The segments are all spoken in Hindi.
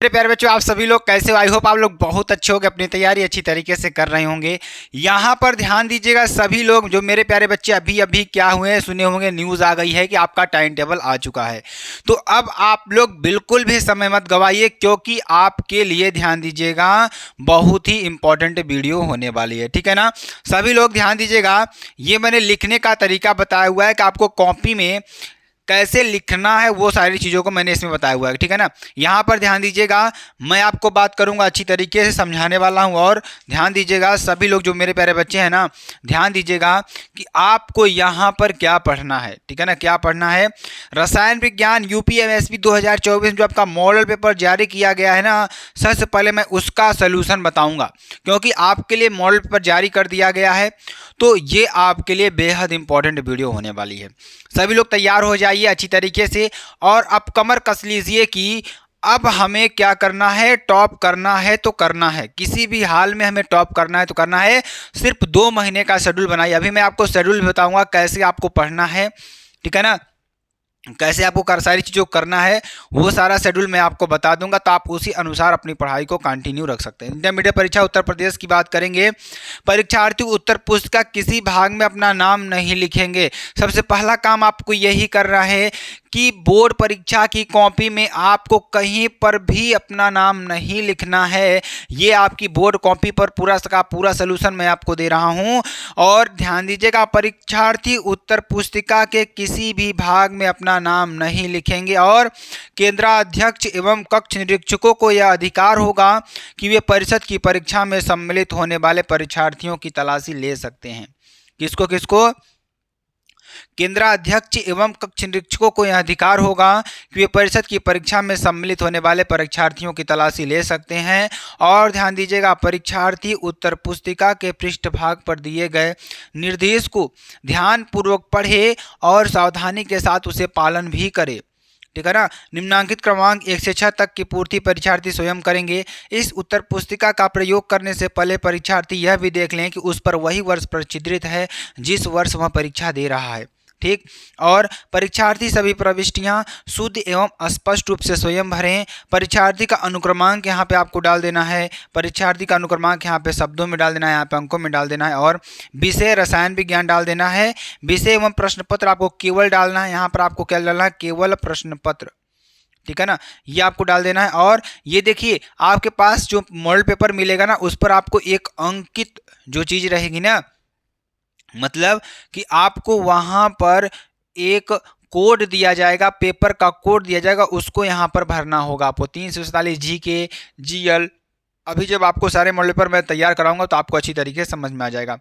मेरे प्यारे बच्चों, आप सभी लोग कैसे हो? आई होप आप लोग बहुत अच्छे होंगे, अपनी तैयारी अच्छी तरीके से कर रहे होंगे। यहाँ पर ध्यान दीजिएगा सभी लोग, जो मेरे प्यारे बच्चे अभी अभी क्या हुए हैं, सुने होंगे, न्यूज़ आ गई है कि आपका टाइम टेबल आ चुका है। तो अब आप लोग बिल्कुल भी समय मत गवाइए, क्योंकि आपके लिए ध्यान दीजिएगा बहुत ही इंपॉर्टेंट वीडियो होने वाली है। ठीक है ना? सभी लोग ध्यान दीजिएगा। ये मैंने लिखने का तरीका बताया हुआ है कि आपको कॉपी में कैसे लिखना है, वो सारी चीज़ों को मैंने इसमें बताया हुआ है। ठीक है ना? यहाँ पर ध्यान दीजिएगा, मैं आपको बात करूँगा, अच्छी तरीके से समझाने वाला हूँ। और ध्यान दीजिएगा सभी लोग, जो मेरे प्यारे बच्चे हैं ना, ध्यान दीजिएगा कि आपको यहाँ पर क्या पढ़ना है। ठीक है ना? क्या पढ़ना है? रसायन विज्ञान यूपीएमएसपी 2024 जो आपका मॉडल पेपर जारी किया गया है ना, सबसे पहले मैं उसका सोल्यूशन बताऊँगा, क्योंकि आपके लिए मॉडल पेपर जारी कर दिया गया है। तो ये आपके लिए बेहद इंपॉर्टेंट वीडियो होने वाली है। सभी लोग तैयार हो जाइए अच्छी तरीके से, और अब कमर कस लीजिए कि अब हमें क्या करना है। टॉप करना है तो करना है, किसी भी हाल में हमें टॉप करना है तो करना है। सिर्फ 2 महीने का शेड्यूल बनाइए। अभी मैं आपको शेड्यूल बताऊंगा कैसे आपको पढ़ना है। ठीक है ना? कैसे आपको सारी चीज़ों को करना है, वो सारा शेड्यूल मैं आपको बता दूंगा, तो आप उसी अनुसार अपनी पढ़ाई को कंटिन्यू रख सकते हैं। इंटरमीडिएट परीक्षा उत्तर प्रदेश की बात करेंगे। परीक्षार्थी उत्तर पुस्तिका किसी भाग में अपना नाम नहीं लिखेंगे। सबसे पहला काम आपको यही करना है कि बोर्ड परीक्षा की कॉपी में आपको कहीं पर भी अपना नाम नहीं लिखना है। ये आपकी बोर्ड कॉपी पर पूरा का पूरा सोल्यूशन मैं आपको दे रहा हूँ। और ध्यान दीजिएगा, परीक्षार्थी उत्तर पुस्तिका के किसी भी भाग में अपना नाम नहीं लिखेंगे। और केंद्राध्यक्ष एवं कक्ष निरीक्षकों को यह अधिकार होगा कि वे परिषद की परीक्षा में सम्मिलित होने वाले परीक्षार्थियों की तलाशी ले सकते हैं। किसको किसको? केंद्राध्यक्ष एवं कक्ष निरीक्षकों को यह अधिकार होगा कि वे परिषद की परीक्षा में सम्मिलित होने वाले परीक्षार्थियों की तलाशी ले सकते हैं। और ध्यान दीजिएगा, परीक्षार्थी उत्तर पुस्तिका के पृष्ठभाग पर दिए गए निर्देश को ध्यानपूर्वक पढ़े और सावधानी के साथ उसे पालन भी करे। ठीक है ना? निम्नांकित क्रमांक 1 से 6 तक की पूर्ति परीक्षार्थी स्वयं करेंगे। इस उत्तर पुस्तिका का प्रयोग करने से पहले परीक्षार्थी यह भी देख लें कि उस पर वही वर्ष प्रचित्रित है जिस वर्ष वह परीक्षा दे रहा है। ठीक। और परीक्षार्थी सभी प्रविष्टियां शुद्ध एवं स्पष्ट रूप से स्वयं भरें। परीक्षार्थी का अनुक्रमांक यहाँ पे आपको डाल देना है। परीक्षार्थी का अनुक्रमांक यहाँ पे शब्दों में डाल देना है, यहाँ पे अंकों में डाल देना है। और विषय रसायन विज्ञान डाल देना है। विषय एवं प्रश्न पत्र आपको केवल डालना है। यहाँ पर आपको क्या डालना है? केवल प्रश्न पत्र। ठीक है ना? ये आपको डाल देना है। और ये देखिए, आपके पास जो मॉडल पेपर मिलेगा ना, उस पर आपको एक अंकित जो चीज़ रहेगी ना, मतलब कि आपको वहां पर एक कोड दिया जाएगा, पेपर का कोड दिया जाएगा, उसको यहां पर भरना होगा आपको। 347 GK GL। अभी जब आपको सारे मॉडल पेपर मैं तैयार कराऊंगा तो आपको अच्छी तरीके से समझ में आ जाएगा।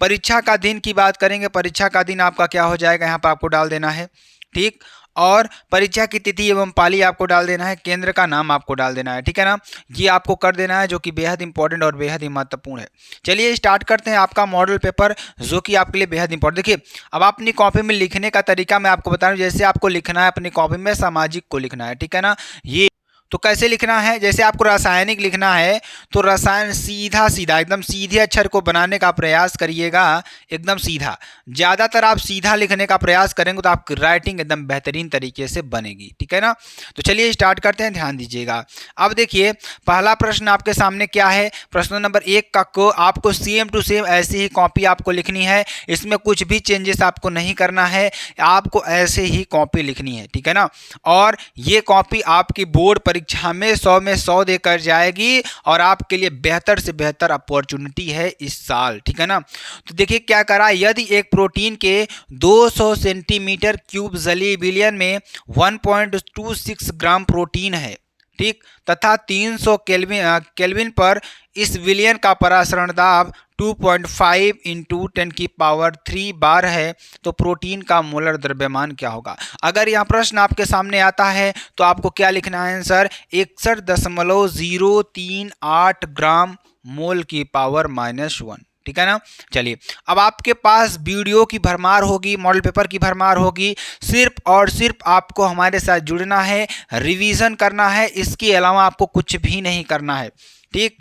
परीक्षा का दिन की बात करेंगे। परीक्षा का दिन आपका क्या हो जाएगा, यहाँ पर आपको डाल देना है। ठीक। और परीक्षा की तिथि एवं पाली आपको डाल देना है। केंद्र का नाम आपको डाल देना है। ठीक है ना? ये आपको कर देना है, जो कि बेहद इंपॉर्टेंट और बेहद ही महत्वपूर्ण है। चलिए स्टार्ट करते हैं आपका मॉडल पेपर, जो कि आपके लिए बेहद इंपॉर्टेंट। देखिए, अब आप अपनी कॉपी में लिखने का तरीका मैं आपको बता रहा हूँ। जैसे आपको लिखना है अपनी कॉपी में, सामाजिक को लिखना है। ठीक है ना? ये तो कैसे लिखना है? जैसे आपको रासायनिक लिखना है तो रसायन सीधा सीधा एकदम सीधे अक्षर को बनाने का प्रयास करिएगा, एकदम सीधा। ज़्यादातर आप सीधा लिखने का प्रयास करेंगे तो आपकी राइटिंग एकदम बेहतरीन तरीके से बनेगी। ठीक है ना? तो चलिए स्टार्ट करते हैं, ध्यान दीजिएगा। अब देखिए, पहला प्रश्न आपके सामने क्या है? प्रश्न नंबर 1 का को आपको सेम टू सेम ऐसी ही कॉपी आपको लिखनी है। इसमें कुछ भी चेंजेस आपको नहीं करना है, आपको ऐसे ही कॉपी लिखनी है। ठीक है ना? और ये कॉपी आपकी बोर्ड परीक्षा में 100 में 100 देकर जाएगी, और आपके लिए बेहतर से बेहतर अपॉर्चुनिटी है इस साल। ठीक है ना? तो देखिए क्या करा, यदि एक प्रोटीन के 200 सेंटीमीटर क्यूब जलीय विलयन में 1.26 ग्राम प्रोटीन है, ठीक, तथा 300 केल्विन पर इस विलयन का परासरण दाब 2.5 इंटू 10³ बार है, तो प्रोटीन का मोलर द्रव्यमान क्या होगा? अगर यह प्रश्न आपके सामने आता है तो आपको क्या लिखना है? आंसर 61.038 ग्राम मोल की पावर -1। ठीक है ना? चलिए, अब आपके पास वीडियो की भरमार होगी, मॉडल पेपर की भरमार होगी। सिर्फ और सिर्फ आपको हमारे साथ जुड़ना है, रिवीजन करना है, इसके अलावा आपको कुछ भी नहीं करना है। ठीक।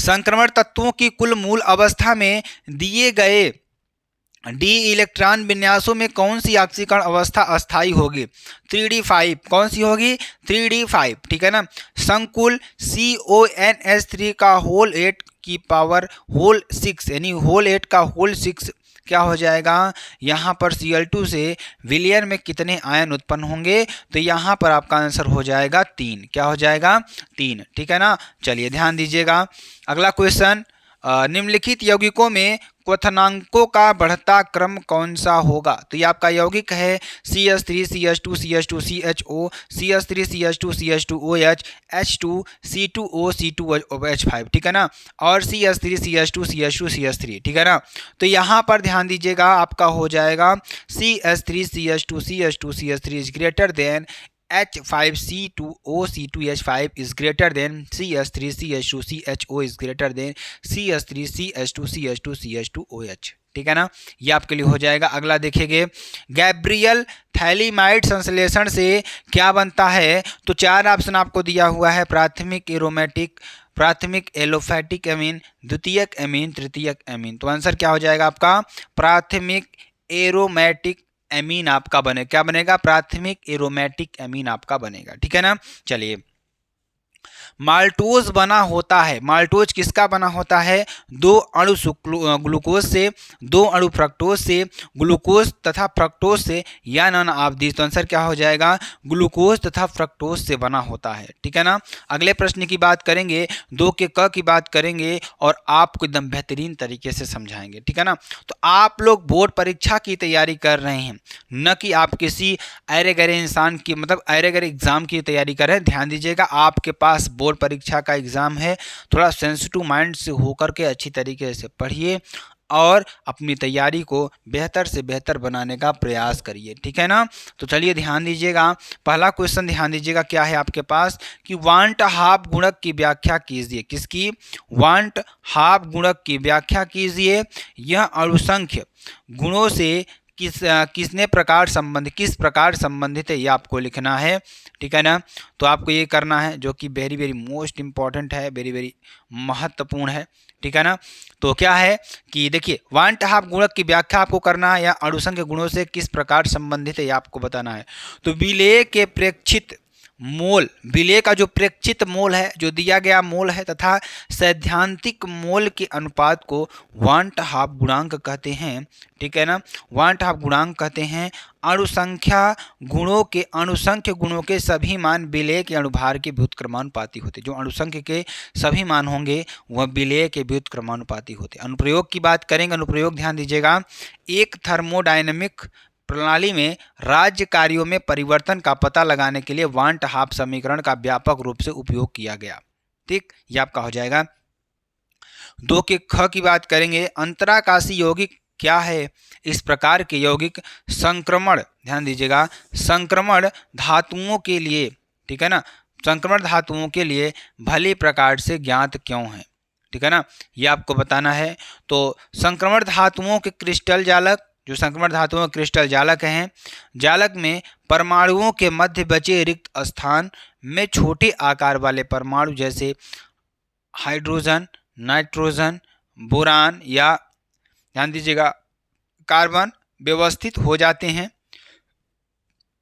संक्रमण तत्वों की कुल मूल अवस्था में दिए गए डी इलेक्ट्रॉन विन्यासों में कौन सी ऑक्सीकरण अवस्था अस्थायी होगी? 3d5। कौन सी होगी? 3d5, ठीक है ना। संकुल CONH3 का होल 8 की पावर होल 6 यानी होल 8 का होल 6 क्या हो जाएगा? यहाँ पर Cl2 से विलयन में कितने आयन उत्पन्न होंगे? तो यहाँ पर आपका आंसर हो जाएगा 3। क्या हो जाएगा? 3, ठीक है ना। चलिए ध्यान दीजिएगा। अगला क्वेश्चन, निम्नलिखित यौगिकों में क्वथनांकों का बढ़ता क्रम कौन सा होगा? तो ये आपका यौगिक है CH3 CH2 CH2 CHO, CH3 CH2 CH2OH, H2 C2O C2H5, ठीक है ना, और CH3 CH2 CH2 CH3, ठीक है ना। तो यहाँ पर ध्यान दीजिएगा, आपका हो जाएगा CH3 CH2 CH2 CH3 is greater than H5C2O C2H5 is greater than CH3 CH2 CHO is greater than CH3 CH2 CH2 CH2OH, ठीक है ना। ये आपके लिए हो जाएगा। अगला देखेंगे, गैब्रियल थैलीमाइड संश्लेषण से क्या बनता है? तो 4 ऑप्शन आपको दिया हुआ है, प्राथमिक एरोमेटिक, प्राथमिक एलोफैटिक एमीन, द्वितीयक एमीन, तृतीयक एमीन। तो आंसर क्या हो जाएगा आपका? प्राथमिक एरोमेटिक एमीन आपका बने, क्या बनेगा? प्राथमिक एरोमेटिक एमीन आपका बनेगा, ठीक है ना। चलिए, माल्टोज बना होता है, माल्टोज किसका बना होता है? 2 अणु ग्लूकोज से, 2 अणु फ्रक्टोज से, ग्लूकोज तथा फ्रक्टोज से, या नन ऑफ दिस। तो आंसर क्या हो जाएगा? ग्लूकोज तथा फ्रक्टोज से बना होता है, ठीक है ना। अगले प्रश्न की बात करेंगे, 2 के क की बात करेंगे और आपको एकदम बेहतरीन तरीके से समझाएंगे, ठीक है ना। तो आप लोग बोर्ड परीक्षा की तैयारी कर रहे हैं, न कि आप किसी अरे गरे इंसान की मतलब अरे गरे एग्जाम की तैयारी कर रहे हैं। ध्यान दीजिएगा, आपके पास बोर्ड परीक्षा का एग्जाम है, थोड़ा सेंसिटिव माइंड से होकर के अच्छी तरीके से पढ़िए और अपनी तैयारी को बेहतर से बेहतर बनाने का प्रयास करिए, ठीक है ना। तो चलिए ध्यान दीजिएगा, पहला क्वेश्चन ध्यान दीजिएगा क्या है आपके पास कि वांट हाफ गुणक की व्याख्या कीजिए। किसकी? वांट हाफ गुणक की व्याख्या कीजिए। यह अणुसंख्य गुणों से किस प्रकार संबंधित है, ये आपको लिखना है, ठीक है ना। तो आपको ये करना है, जो कि वेरी वेरी मोस्ट इंपॉर्टेंट है, वेरी वेरी महत्वपूर्ण है, ठीक है ना। तो क्या है कि देखिए, वांट हाफ गुणक की व्याख्या आपको करना है, या अणुसंख्य गुणों से किस प्रकार संबंधित है, ये आपको बताना है। तो विलेय के प्रेक्षित मोल, विलेय का जो प्रेक्षित मोल है, जो दिया गया मोल है, तथा सैद्धांतिक मोल के अनुपात को वांट हाफ गुणांक कहते हैं, ठीक है ना। वांट हाफ गुणांक कहते हैं। अणुसंख्या गुणों के अणुसंख्य गुणों के सभी मान विलेय के अणुभार के व्युत्क्रमानुपाती होते। जो अणुसंख्य के सभी मान होंगे वह विलेय के व्युत्क्रमानुपाती होते। अनुप्रयोग की बात करेंगे, अनुप्रयोग ध्यान दीजिएगा, एक थर्मोडायनेमिक प्रणाली में राज्य कार्यों में परिवर्तन का पता लगाने के लिए वांट हाफ समीकरण का व्यापक रूप से उपयोग किया गया, ठीक, यह आपका हो जाएगा। 2 के ख की बात करेंगे, अंतराकाशी यौगिक क्या है? इस प्रकार के यौगिक संक्रमण, ध्यान दीजिएगा, संक्रमण धातुओं के लिए, ठीक है ना, संक्रमण धातुओं के लिए भली प्रकार से ज्ञात क्यों है, ठीक है ना, यह आपको बताना है। तो संक्रमण धातुओं के क्रिस्टल जालक, जो संक्रमण धातुओं क्रिस्टल जालक हैं, जालक में परमाणुओं के मध्य बचे रिक्त स्थान में छोटे आकार वाले परमाणु जैसे हाइड्रोजन, नाइट्रोजन, बोरान या ध्यान दीजिएगा कार्बन व्यवस्थित हो जाते हैं।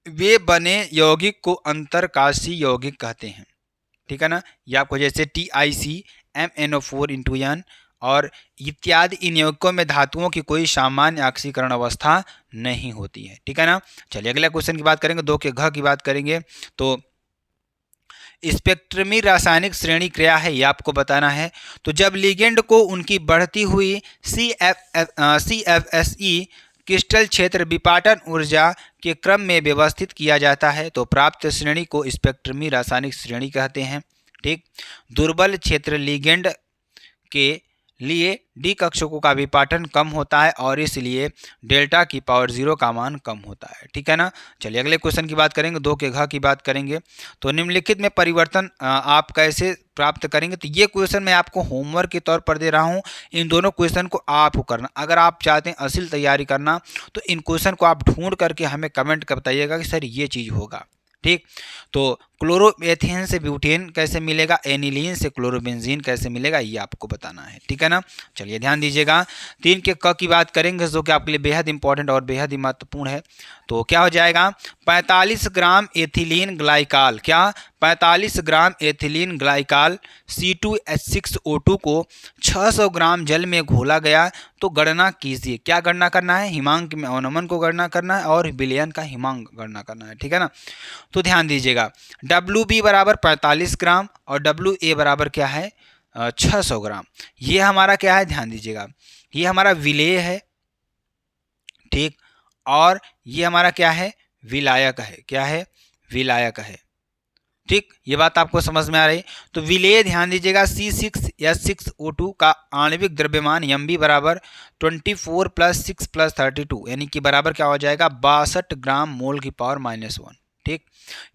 वे बने यौगिक को अंतरकाशी यौगिक कहते हैं, ठीक है ना। ये आपको जैसे TiC MnO4 और इत्यादि, इन यौगिकों में धातुओं की कोई सामान्य ऑक्सीकरण अवस्था नहीं होती है, ठीक है ना। चलिए अगले क्वेश्चन की बात करेंगे, 2 के घ की बात करेंगे। तो स्पेक्ट्रमी रासायनिक श्रेणी क्रिया है, ये आपको बताना है। तो जब लिगेंड को उनकी बढ़ती हुई CFSE क्रिस्टल क्षेत्र विपाटन ऊर्जा के क्रम में व्यवस्थित किया जाता है तो प्राप्त श्रेणी को स्पेक्ट्रमी रासायनिक श्रेणी कहते हैं, ठीक। दुर्बल क्षेत्र लिगेंड के लिए डी कक्षकों का विपाटन कम होता है और इसलिए डेल्टा की पावर 0 का मान कम होता है, ठीक है ना। चलिए अगले क्वेश्चन की बात करेंगे, 2 के घ की बात करेंगे। तो निम्नलिखित में परिवर्तन आप कैसे प्राप्त करेंगे? तो ये क्वेश्चन मैं आपको होमवर्क के तौर पर दे रहा हूँ, इन दोनों क्वेश्चन को आपको करना। अगर आप चाहते हैं असल तैयारी करना तो इन क्वेश्चन को आप ढूंढ करके हमें कमेंट कर बताइएगा कि सर ये चीज़ होगा, ठीक। तो क्लोरोएथेन से ब्यूटेन कैसे मिलेगा, एनिलीन से क्लोरोबेंजीन कैसे मिलेगा, ये आपको बताना है, ठीक है ना। चलिए ध्यान दीजिएगा। 3 के क की बात करेंगे जो कि आपके लिए बेहद इंपॉर्टेंट और बेहद ही महत्वपूर्ण है। तो क्या हो जाएगा, 45 ग्राम एथिलीन ग्लाइकाल, क्या 45 ग्राम एथिलीन ग्लाइकाल C2H6O2 को 600 ग्राम जल में घोला गया तो गणना कीजिए। क्या गणना करना है, हिमांक में अवनमन को गणना करना है और विलयन का हिमांक गणना करना है, ठीक है ना। तो ध्यान दीजिएगा, WB बराबर 45 ग्राम और WA बराबर क्या है 600 ग्राम। ये हमारा क्या है, ध्यान दीजिएगा, ये हमारा विलेय है, ठीक, और ये हमारा क्या है, विलायक है, क्या है, विलायक है, ठीक। ये बात आपको समझ में आ रही। तो विलेय ध्यान दीजिएगा, C6H6O2 का आणविक द्रव्यमान Mb बराबर 24 + 6 + 32 यानी कि बराबर क्या हो जाएगा 62 ग्राम मोल की पावर -1, ठीक।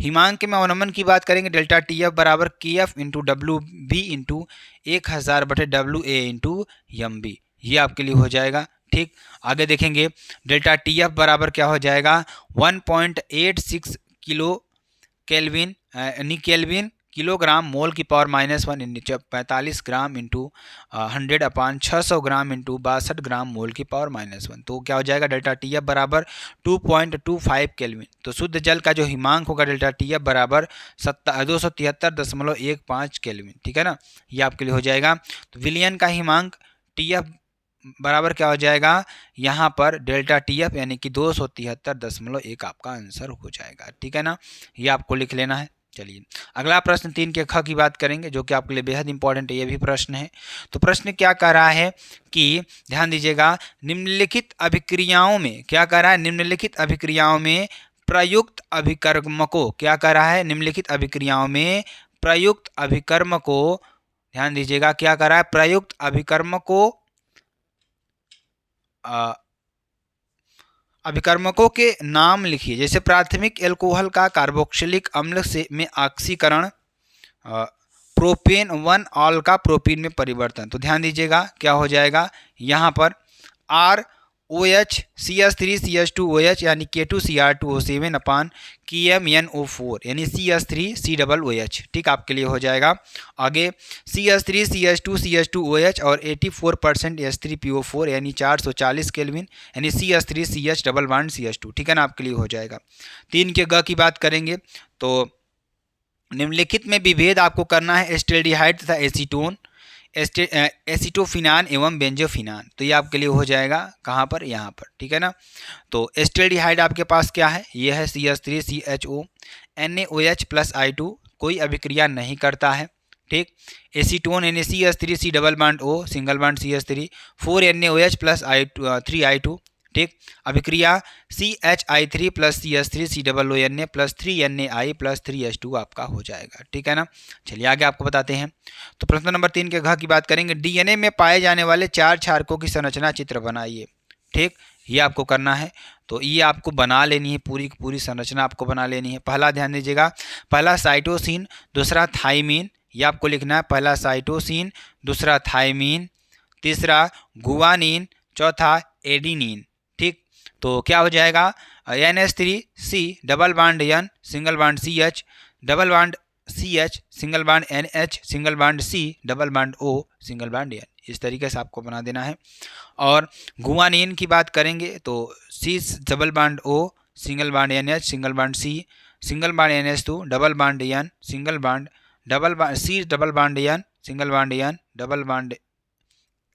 हिमांक में अवनमन की बात करेंगे, डेल्टा TF बराबर KF × WB × 1000/WA × Mb, ये आपके लिए हो जाएगा, ठीक। आगे देखेंगे, डेल्टा TF बराबर क्या हो जाएगा 1.86 किलो केल्विन केल्विन किलोग्राम मोल की power -1 45 gram into 100/600 gram into 62 ग्राम मोल की पावर -1। तो क्या हो जाएगा, डेल्टा TF बराबर 2.25 केल्विन। तो शुद्ध जल का जो हिमांक होगा डेल्टा TF बराबर 273.15 केल्विन, ठीक है ना, ये आपके लिए हो जाएगा। तो विलयन का हिमांक TF बराबर क्या हो जाएगा, यहाँ पर डेल्टा TF यानी कि 273.1 आपका आंसर हो जाएगा, ठीक है ना, ये आपको लिख लेना है। चलिए अगला प्रश्न 3 के ख की बात करेंगे जो कि आपके लिए बेहद इंपॉर्टेंट है, ये भी प्रश्न है। तो प्रश्न क्या कह रहा है कि ध्यान दीजिएगा, निम्नलिखित अभिक्रियाओं में क्या कह रहा है, निम्नलिखित अभिक्रियाओं में प्रयुक्त अभिकर्म को, क्या कह रहा है, निम्नलिखित अभिक्रियाओं में प्रयुक्त अभिकर्म को, ध्यान दीजिएगा क्या कह रहा है, प्रयुक्त अभिकर्म को अभिकर्मकों के नाम लिखिए। जैसे प्राथमिक एल्कोहल का कार्बोक्सिलिक अम्ल से में ऑक्सीकरण, प्रोपेन 1 ऑल का प्रोपीन में परिवर्तन। तो ध्यान दीजिएगा क्या हो जाएगा, यहाँ पर ROH CH3CH2OH यानी K2Cr2O7/KMnO4 यानी CH3COOH, ठीक, आपके लिए हो जाएगा। आगे CH3CH2CH2OH और 84% H3PO4 यानी 440 केल्विन यानी CH3CH डबल बॉन्ड CH2, ठीक है ना, आपके लिए हो जाएगा। 3 के ग की बात करेंगे तो निम्नलिखित में विभेद आपको करना है एस्टेल्डिहाइड तथा एसीटोन, एसिटोफिनान एवं बेंजोफिनान। तो ये आपके लिए हो जाएगा कहाँ पर, यहाँ पर, ठीक है ना। तो एस्टेल्डिहाइड आपके पास क्या है, ये है CH3CHO NaOH + I2, कोई अभिक्रिया नहीं करता है, ठीक। एसीटोन यानी CH3C double bond O single bond CH3 4 NaOH + 3I2, ठीक। अभिक्रिया CHI3 + CH3COONA + 3NaI + 3H2 आपका हो जाएगा, ठीक है ना। चलिए आगे आपको बताते हैं। तो प्रश्न नंबर 3 के घ की बात करेंगे, DNA में पाए जाने वाले 4 क्षारकों की संरचना चित्र बनाइए, ठीक, ये आपको करना है। तो ये आपको बना लेनी है, पूरी पूरी संरचना आपको बना लेनी है। पहला ध्यान दीजिएगा, पहला साइटोसिन, दूसरा थाइमीन, ये आपको लिखना है, पहला साइटोसिन, दूसरा थाइमीन, तीसरा गुआनिन, चौथा एडिनिन, ठीक। तो क्या हो जाएगा NH3C double bond N single bond CH double bond CH single bond NH single bond C double bond O single bond N, इस तरीके से आपको बना देना है। और गुआनिन की बात करेंगे तो C double bond O single bond NH single bond C single bond NH2 double bond N single bond C double bond N single bond N double bond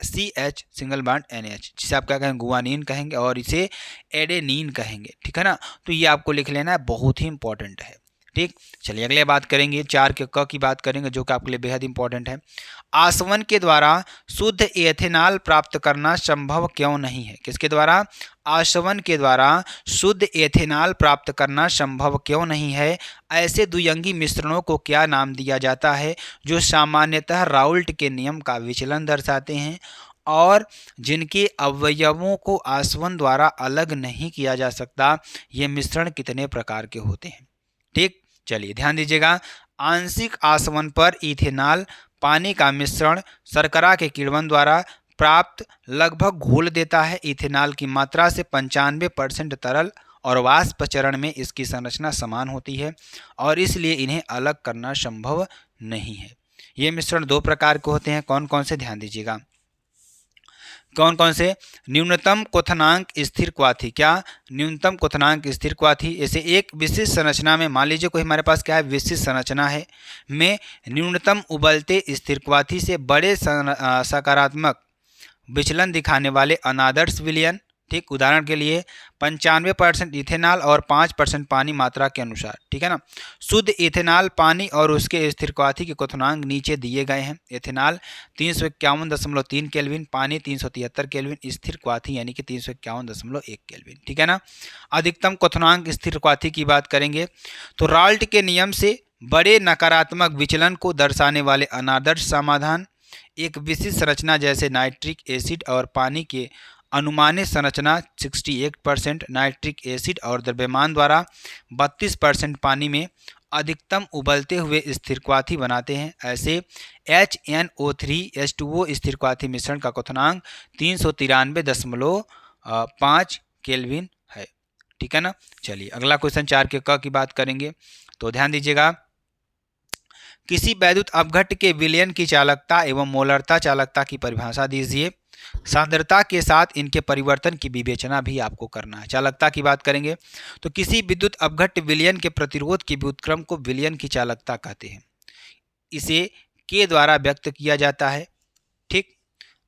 CH single bond NH, जिसे आप क्या कहेंगे गुआनिन कहेंगे और इसे एडेनिन कहेंगे, ठीक है ना। तो ये आपको लिख लेना है, बहुत ही इंपॉर्टेंट है, ठीक। चलिए अगले बात करेंगे, 4 के क की बात करेंगे जो कि आपके लिए बेहद इंपॉर्टेंट है। आसवन के द्वारा शुद्ध एथेनॉल प्राप्त करना संभव क्यों नहीं है, किसके द्वारा, आसवन के द्वारा शुद्ध एथेनॉल प्राप्त करना संभव क्यों नहीं है। ऐसे द्विअंगी मिश्रणों को क्या नाम दिया जाता है जो सामान्यतः राउल्ट के नियम का विचलन दर्शाते हैं और जिनके अवयवों को आसवन द्वारा अलग नहीं किया जा सकता। ये मिश्रण कितने प्रकार के होते हैं, ठीक। चलिए ध्यान दीजिएगा, आंशिक आसवन पर इथेनॉल पानी का मिश्रण शर्करा के किण्वन द्वारा प्राप्त लगभग घोल देता है। इथेनॉल की मात्रा से 95% तरल और वाष्प चरण में इसकी संरचना समान होती है और इसलिए इन्हें अलग करना संभव नहीं है। ये मिश्रण दो प्रकार के होते हैं। कौन कौन से, ध्यान दीजिएगा, कौन कौन से? न्यूनतम क्वथनांक स्थिर क्वाथी। क्या? न्यूनतम क्वथनांक स्थिर क्वाथी। ऐसे एक विशिष्ट संरचना में, मान लीजिए कोई हमारे पास क्या है, विशिष्ट संरचना है में न्यूनतम उबलते स्थिर क्वाथी से बड़े सकारात्मक विचलन दिखाने वाले अनादर्श विलयन, ठीक, उदाहरण के लिए 95% इथेनॉल और 5% पानी मात्रा के अनुसार, ठीक है ना। शुद्ध इथेनॉल पानी और उसके स्थिर क्वाथी के क्वथनांक नीचे दिए गए हैं। इथेनॉल 351.3 केल्विन, पानी 373 केल्विन, स्थिर क्वाथी यानी कि 351.1 केल्विन, ठीक है ना। अधिकतम क्वथनांक स्थिर क्वाथी की बात करेंगे तो राल्ट के नियम से बड़े नकारात्मक विचलन को दर्शाने वाले अनादर्श समाधान एक विशिष्ट संरचना जैसे नाइट्रिक एसिड और पानी के अनुमानित संरचना 68% नाइट्रिक एसिड और द्रव्यमान द्वारा 32% पानी में अधिकतम उबलते हुए स्थिर क्वाथी बनाते हैं। ऐसे HNO3H2O स्थिर क्वाथी मिश्रण का क्वथनांक 393.5 केल्विन है, ठीक है ना। चलिए अगला क्वेश्चन 4 के क की बात करेंगे तो ध्यान दीजिएगा। किसी वैद्युत अपघट्ट के विलयन की चालकता एवं मोलरता चालकता की परिभाषा दीजिए। सांद्रता के साथ इनके परिवर्तन की विवेचना भी आपको करना है। चालकता की बात करेंगे तो किसी विद्युत अपघट्ट विलयन के प्रतिरोध की व्युत्क्रम को विलयन की चालकता कहते हैं। इसे के द्वारा व्यक्त किया जाता है, ठीक।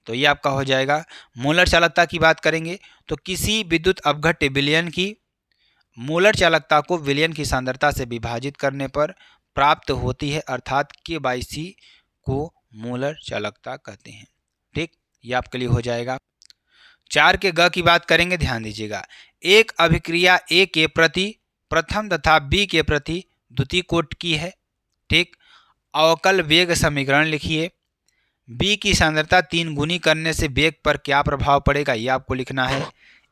तो ये आपका हो जाएगा। मोलर चालकता की बात करेंगे तो किसी विद्युत अपघट्ट विलयन की मोलर चालकता को विलयन की सांद्रता से विभाजित करने पर प्राप्त होती है, अर्थात K/C को मोलर चालकता कहते हैं, ठीक। ये आपके लिए हो जाएगा। 4 के ग की बात करेंगे, ध्यान दीजिएगा। एक अभिक्रिया A के प्रति प्रथम तथा B के प्रति द्वितीय कोट की है, ठीक। अवकल वेग समीकरण लिखिए। B की सांद्रता 3 गुनी करने से वेग पर क्या प्रभाव पड़ेगा, ये आपको लिखना है।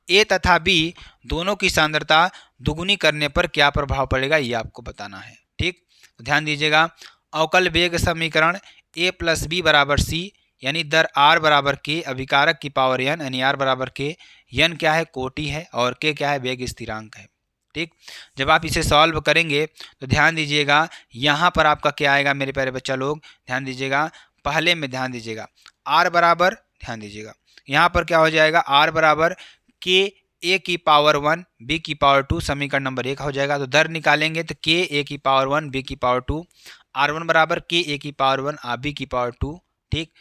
A तथा B दोनों की सांद्रता दुगुनी करने पर क्या प्रभाव पड़ेगा, ये आपको बताना है, ठीक। ध्यान दीजिएगा। अवकल वेग समीकरण A + B = C यानी दर R = K, अभिकारक की पावर n यानी R = K, n क्या है, कोटि है, और K क्या है, वेग स्थिरांक है, ठीक। जब आप इसे सॉल्व करेंगे तो ध्यान दीजिएगा यहाँ पर आपका क्या आएगा मेरे प्यारे बच्चा लोग, ध्यान दीजिएगा। पहले में ध्यान दीजिएगा R बराबर, ध्यान दीजिएगा यहाँ पर क्या हो जाएगा, R = K A की पावर 1 B की पावर 2, समीकरण नंबर 1 हो जाएगा। तो दर निकालेंगे तो K A की पावर 1 B की पावर 2, R1 = K A की पावर 1 B की पावर 2, ठीक।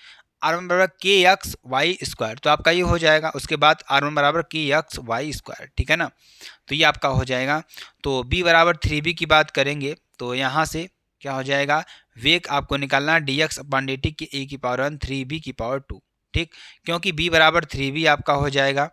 R1 = KXY², तो आपका ये हो जाएगा। उसके बाद R1 = KXY², ठीक है ना। तो ये आपका हो जाएगा। तो B = 3B की बात करेंगे तो यहाँ से क्या हो जाएगा, वेग आपको निकालना dx/dt की A की पावर 1 3B की पावर 2, ठीक, क्योंकि B = 3B आपका हो जाएगा,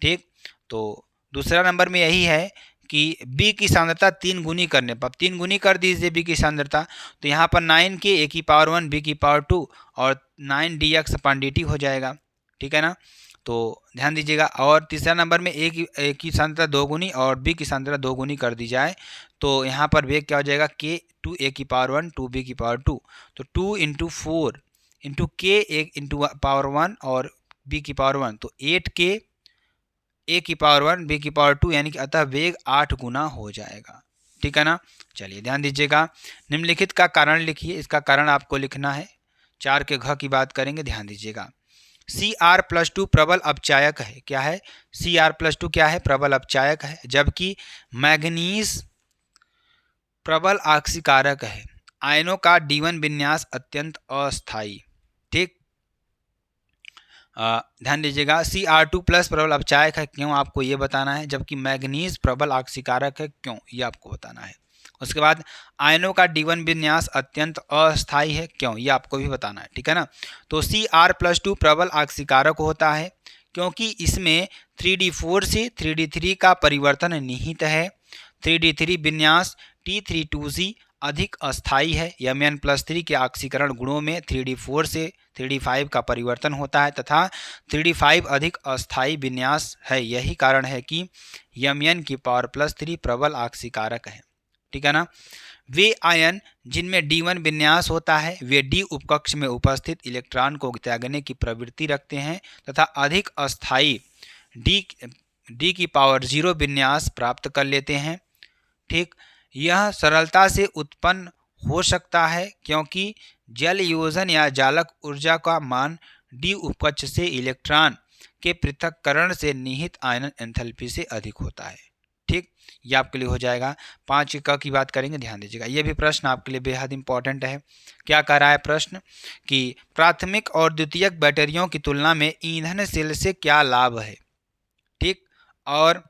ठीक। तो दूसरा नंबर में यही है कि B की सांद्रता 3 गुनी करने पर, 3 गुनी कर दीजिए B की सांद्रता, तो यहाँ पर 9K A की पावर 1 B की पावर 2 और 9 dx/dt हो जाएगा, ठीक है ना। तो ध्यान दीजिएगा। और तीसरा नंबर में A की सांद्रता 2 गुनी और B की सांद्रता 2 गुनी कर दी जाए तो यहाँ पर वेग क्या हो जाएगा, K 2 A की पावर 1 2 B की पावर 2, तो 2 × 4 × K A × पावर 1 और B की पावर 1, तो 8K A की पावर 1 B की पावर 2 यानी कि अतः वेग 8 गुना हो जाएगा, ठीक है ना। चलिए ध्यान दीजिएगा। निम्नलिखित का कारण लिखिए, इसका कारण आपको लिखना है। 4 के घ की बात करेंगे, ध्यान दीजिएगा। Cr+2 प्रबल अपचायक है, क्या है, Cr+2 क्या है, प्रबल अपचायक है, जबकि मैग्नीज प्रबल आक्सीकारक है। आयनों का D1 विन्यास अत्यंत अस्थायी, ठीक। ध्यान दीजिएगा। Cr2+ प्रबल अपचायक है, क्यों, आपको ये बताना है, जबकि मैग्नीज प्रबल आक्सीकारक है, क्यों, ये आपको बताना है। उसके बाद आयनों का D1 विन्यास अत्यंत अस्थायी है, क्यों, ये आपको भी बताना है, ठीक है ना। तो Cr+2 प्रबल आक्सीकारक होता है क्योंकि इसमें 3d4 से 3d3 का परिवर्तन निहित है। 3d3 विन्यास T32Z अधिक अस्थायी है। Mn+3 के ऑक्सीकरण गुणों में 3d4 से 3d5 का परिवर्तन होता है तथा 3d5 अधिक अस्थायी विन्यास है। यही कारण है कि Mn की पावर +3 प्रबल ऑक्सीकारक है, ठीक है ना। वे आयन जिनमें D1 विन्यास होता है वे D उपकक्ष में उपस्थित इलेक्ट्रॉन को त्यागने की प्रवृत्ति रखते हैं तथा अधिक अस्थायी D D⁻0 विन्यास प्राप्त कर लेते हैं। ठीक, यह सरलता से उत्पन्न हो सकता है क्योंकि जल योजन या जालक ऊर्जा का मान D उपकक्ष से इलेक्ट्रॉन के पृथक्करण से निहित आयनन एंथैल्पी से अधिक होता है। ठीक, ये आपके लिए हो जाएगा। 5 क की बात करेंगे, ध्यान दीजिएगा, ये भी प्रश्न आपके लिए बेहद इंपॉर्टेंट है। क्या कह रहा है प्रश्न कि प्राथमिक और द्वितीयक बैटरियों की तुलना में ईंधन सेल से क्या लाभ है। ठीक, और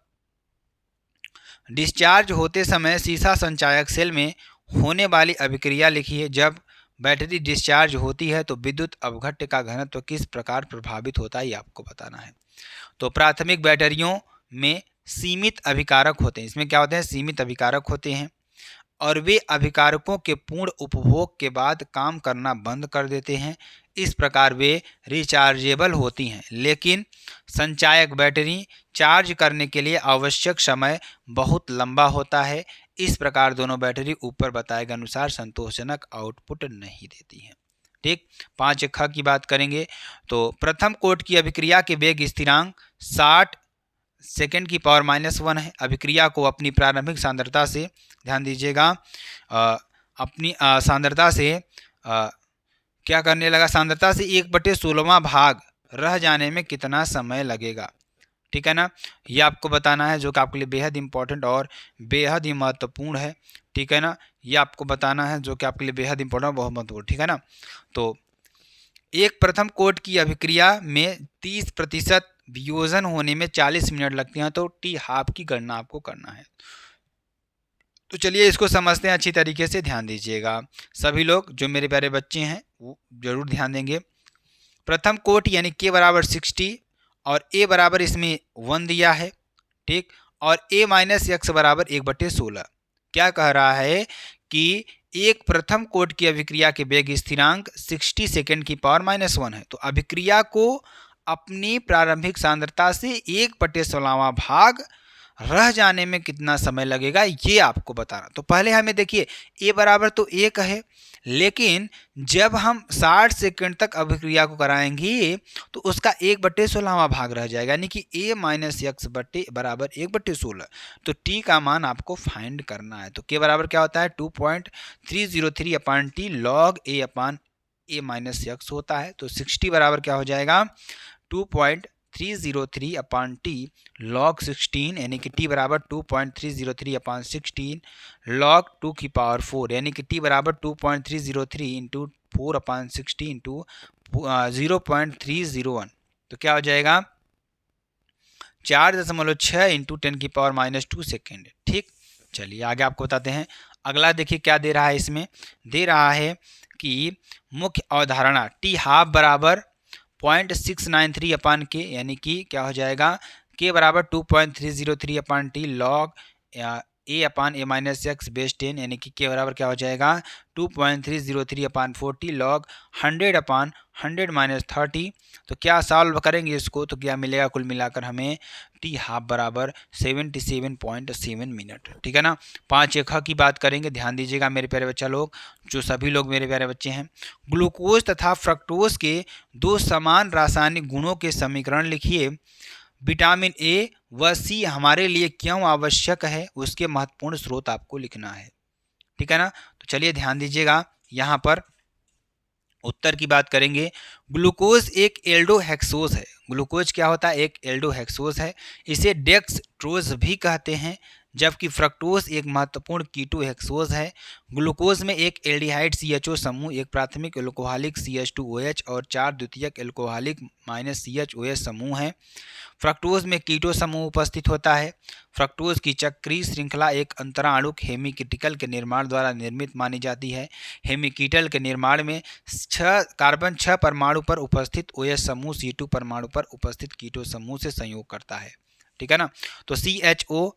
डिस्चार्ज होते समय सीसा संचायक सेल में होने वाली अभिक्रिया लिखिए। जब बैटरी डिस्चार्ज होती है तो विद्युत अपघट्य का घनत्व किस प्रकार प्रभावित होता है, ये आपको बताना है। तो प्राथमिक बैटरियों में सीमित अभिकारक होते हैं। इसमें क्या होते हैं, सीमित अभिकारक होते हैं और वे अभिकारकों के पूर्ण उपभोग के बाद काम करना बंद कर देते हैं। इस प्रकार वे रिचार्जेबल होती हैं, लेकिन संचायक बैटरी चार्ज करने के लिए आवश्यक समय बहुत लंबा होता है। इस प्रकार दोनों बैटरी ऊपर बताए गए अनुसार संतोषजनक आउटपुट नहीं देती हैं। ठीक, 5 ख की बात करेंगे तो प्रथम कोट की अभिक्रिया के वेग स्थिरांक 60 सेकेंड की पावर -1 है। अभिक्रिया को अपनी प्रारंभिक सांद्रता से, ध्यान दीजिएगा, अपनी सांद्रता से क्या करने लगा, सांद्रता से 1/16वां भाग रह जाने में कितना समय लगेगा। ठीक है ना, ये आपको बताना है, जो कि आपके लिए बेहद इंपॉर्टेंट और बेहद ही महत्वपूर्ण है। ठीक है ना, ये आपको बताना है, जो कि आपके लिए बेहद इंपॉर्टेंट, बहुत महत्वपूर्ण। ठीक है ना, तो एक प्रथम कोट की अभिक्रिया में 30% वियोजन होने में 40 मिनट लगते हैं, तो T½ की गणना आपको करना है। तो चलिए इसको समझते हैं अच्छी तरीके से, ध्यान दीजिएगा। सभी लोग जो मेरे प्यारे बच्चे हैं वो जरूर ध्यान देंगे। प्रथम कोट यानी K = 60 और A बराबर इसमें 1 दिया है। ठीक, और A - x बराबर 1/16। क्या कह रहा है कि एक प्रथम कोट की अभिक्रिया के वेग स्थिरांक 60 सेकेंड की पावर -1 है। तो अभिक्रिया को अपनी प्रारंभिक सांद्रता से 1/16वां भाग रह जाने में कितना समय लगेगा, ये आपको बताना। तो पहले हमें देखिए A बराबर तो 1 है, लेकिन जब हम 60 सेकंड तक अभिक्रिया को कराएंगे तो उसका 1/16वां भाग रह जाएगा, यानी कि A - x बराबर 1/16। तो T का मान आपको फाइंड करना है। तो K बराबर क्या होता है, 2.303/T log A - x होता है। तो 60 बराबर क्या हो जाएगा, 2.303/T log 16, यानी कि T बराबर 2.303/16 log 2⁴, यानी कि T बराबर 2.303 × 4/16 × 0.301। तो क्या हो जाएगा, 4.6 × 10⁻² सेकेंड। ठीक, चलिए आगे आपको बताते हैं। अगला देखिए क्या दे रहा है, इसमें दे रहा है कि मुख्य अवधारणा T½ बराबर 0.693/K, यानी कि क्या हो जाएगा, K बराबर 2.303/T log A - x base 10, यानी कि K बराबर क्या हो जाएगा, 2.303/4T log 100/100 - 30। तो क्या सॉल्व करेंगे इसको, तो क्या मिलेगा, कुल मिलाकर हमें T½ बराबर 77.7 मिनट। ठीक है ना। 5 ख की बात करेंगे, ध्यान दीजिएगा मेरे प्यारे बच्चा लोग, जो सभी लोग मेरे प्यारे बच्चे हैं। ग्लूकोज तथा फ्रक्टोज के 2 समान रासायनिक गुणों के समीकरण लिखिए। विटामिन A व C हमारे लिए क्यों आवश्यक है, उसके महत्वपूर्ण स्रोत आपको लिखना है। ठीक है ना। तो चलिए ध्यान दीजिएगा, यहाँ पर उत्तर की बात करेंगे। ग्लूकोज एक एल्डोहेक्सोज है। ग्लूकोज क्या होता है, एक एल्डोहेक्सोज है। इसे डेक्सट्रोज भी कहते हैं, जबकि फ्रक्टोज एक महत्वपूर्ण कीटोहेक्सोज है। ग्लूकोज में एक एल्डिहाइड CHO समूह, एक प्राथमिक एल्कोहलिक CH2OH और 4 द्वितीयक एल्कोहलिक -CHOH समूह है। फ्रक्टोज में कीटो समूह उपस्थित होता है। फ्रक्टोज की चक्रीय श्रृंखला एक अंतराणुक हेमिकीटल के निर्माण द्वारा निर्मित मानी जाती है। हेमिकीटल के निर्माण में कार्बन 6 परमाणु पर उपस्थित OH समूह C2 परमाणु पर उपस्थित कीटो समूह से संयोग करता है। ठीक है ना। तो CHO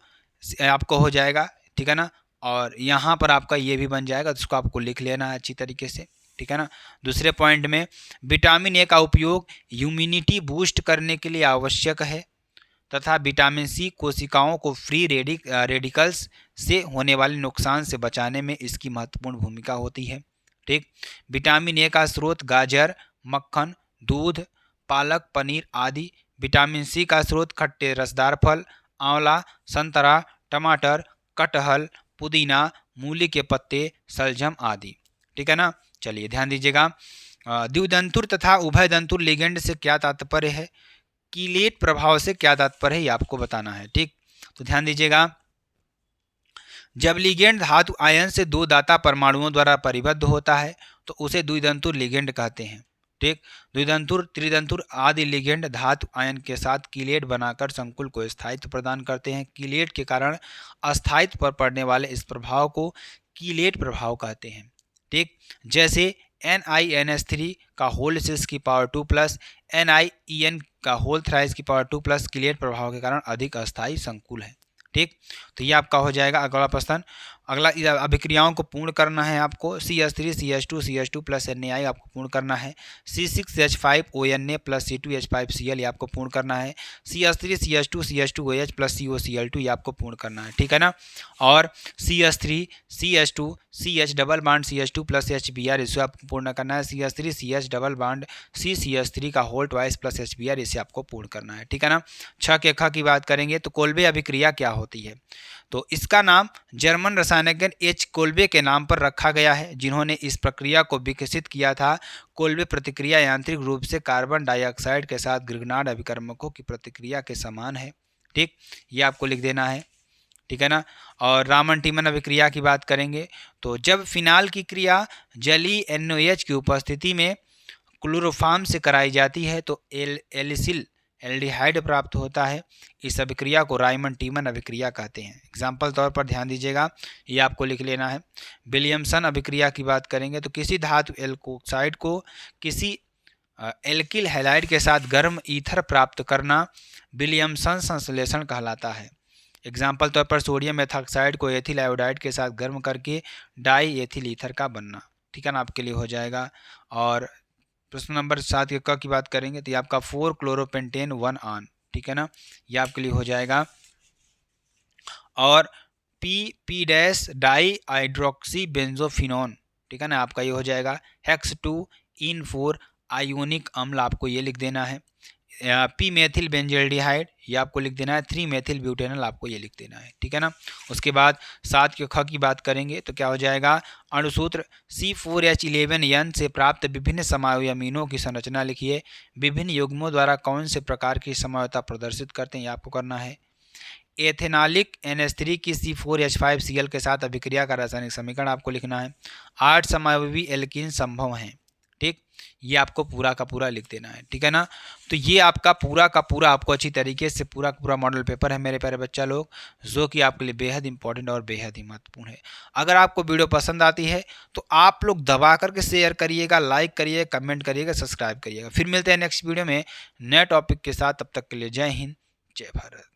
आपको हो जाएगा, ठीक है ना, और यहाँ पर आपका ये भी बन जाएगा, जिसको आपको लिख लेना है अच्छी तरीके से। ठीक है ना। दूसरे पॉइंट में विटामिन A का उपयोग इम्यूनिटी बूस्ट करने के लिए आवश्यक है तथा विटामिन C कोशिकाओं को फ्री रेडिकल्स से होने वाले नुकसान से बचाने में इसकी महत्वपूर्ण भूमिका होती है। ठीक। विटामिन A का स्रोत गाजर, मक्खन, दूध, पालक, पनीर आदि विटामिन सी का स्रोत खट्टे रसदार फल, आंवला, संतरा, टमाटर, कटहल, पुदीना, मूली के पत्ते, सलजम आदि। ठीक है ना। चलिए ध्यान दीजिएगा। द्विदंतुर तथा उभयदंतुर लिगेंड से क्या तात्पर्य है, कीलेट प्रभाव से क्या तात्पर्य है, ये आपको बताना है। ठीक, तो ध्यान दीजिएगा। जब लिगेंड धातु आयन से दो दाता परमाणुओं द्वारा परिबद्ध होता है तो उसे द्विदंतुर लिगेंड कहते हैं। ठीक, द्विदंतुर, त्रिदंतुर आदि लिगेंड धातु आयन के साथ कीलेट बनाकर संकुल को स्थायित्व प्रदान करते हैं। कीलेट के कारण अस्थायित्व पर पड़ने वाले इस प्रभाव को कीलेट प्रभाव कहते हैं। ठीक, जैसे NiNH3 का होल 6 की पावर 2 प्लस NiEN का होल थ्राइस की पावर 2 प्लस कीलेट प्रभाव के कारण अधिक अस्थायी संकुल है। ठीक, तो ये आपका हो जाएगा अगला प्रश्न। अगला अभिक्रियाओं को पूर्ण करना है आपको। CH3 CH2 प्लस NaI आपको पूर्ण करना है। C6H5 ONA प्लस C2H5Cl ये आपको पूर्ण करना है। CH3 CH2OH प्लस COCl2 ये आपको पूर्ण करना है। ठीक है ना। और CH3 CH2 CH डबल बाड CH2 प्लस HBr इसे आपको पूर्ण करना है। CH3 CH डबल बाड CH3 का होल ट्वाइस प्लस HBr इसे आपको पूर्ण करना है। ठीक है ना। 6 के ख की बात करेंगे तो कोल्बे अभिक्रिया क्या होती है, तो इसका नाम जर्मन रसायनज्ञ H कोल्बे के नाम पर रखा गया है, जिन्होंने इस प्रक्रिया को विकसित किया था। कोल्बे प्रतिक्रिया यांत्रिक रूप से कार्बन डाइऑक्साइड के साथ ग्रिग्नार्ड अभिकर्मकों की प्रतिक्रिया के समान है। ठीक, ये आपको लिख देना है। ठीक है ना। और रामन टीमन अभिक्रिया की बात करेंगे तो जब फिनाल की क्रिया जलीय NOH की उपस्थिति में क्लोरोफॉर्म से कराई जाती है तो एलिसिल एल्डिहाइड प्राप्त होता है। इस अभिक्रिया को रायमन टीमन अभिक्रिया कहते हैं। एग्जाम्पल तौर पर ध्यान दीजिएगा, ये आपको लिख लेना है। विलियमसन अभिक्रिया की बात करेंगे तो किसी धातु एल्कोक्साइड को किसी एल्किल हैलाइड के साथ गर्म ईथर प्राप्त करना विलियमसन संश्लेषण कहलाता है। एग्जाम्पल तौर पर सोडियम एथॉक्साइड को एथिल आयोडाइड के साथ गर्म करके डाई एथिल ईथर का बनना। ठीक है ना, आपके लिए हो जाएगा। और प्रश्न नंबर 7 के क की बात करेंगे तो ये आपका 4 क्लोरोपेंटेन 1 आन। ठीक है ना, ये आपके लिए हो जाएगा। और P dash di hydroxy benzophenone. ठीक है ना, आपका ये हो जाएगा। हेक्स 2 इन 4 आयोनिक अम्ल आपको ये लिख देना है। पी मेथिल बेंजल्डिहाइड ये आपको लिख देना है। 3 मेथिल ब्यूटेनल आपको ये लिख देना है। ठीक है ना। उसके बाद 7 के ख की बात करेंगे तो क्या हो जाएगा, अणुसूत्र C4H11N से प्राप्त विभिन्न समायोगी अमीनों की संरचना लिखिए। विभिन्न युग्मों द्वारा कौन से प्रकार की समायोगिता प्रदर्शित करते हैं ये आपको करना है। एथेनालिक NH3 की C4H5Cl के साथ अभिक्रिया का रासायनिक समीकरण आपको लिखना है। 8 समायोगी एल्कीन संभव हैं। ठीक, ये आपको पूरा का पूरा लिख देना है। ठीक है ना। तो ये आपका पूरा का पूरा आपको अच्छी तरीके से पूरा का पूरा मॉडल पेपर है मेरे प्यारे बच्चा लोग, जो कि आपके लिए बेहद इंपॉर्टेंट और बेहद ही महत्वपूर्ण है। अगर आपको वीडियो पसंद आती है तो आप लोग दबा करके शेयर करिएगा, लाइक करिएगा, कमेंट करिएगा, सब्सक्राइब करिएगा। फिर मिलते हैं नेक्स्ट वीडियो में नए टॉपिक के साथ। तब तक के लिए जय हिंद, जय भारत।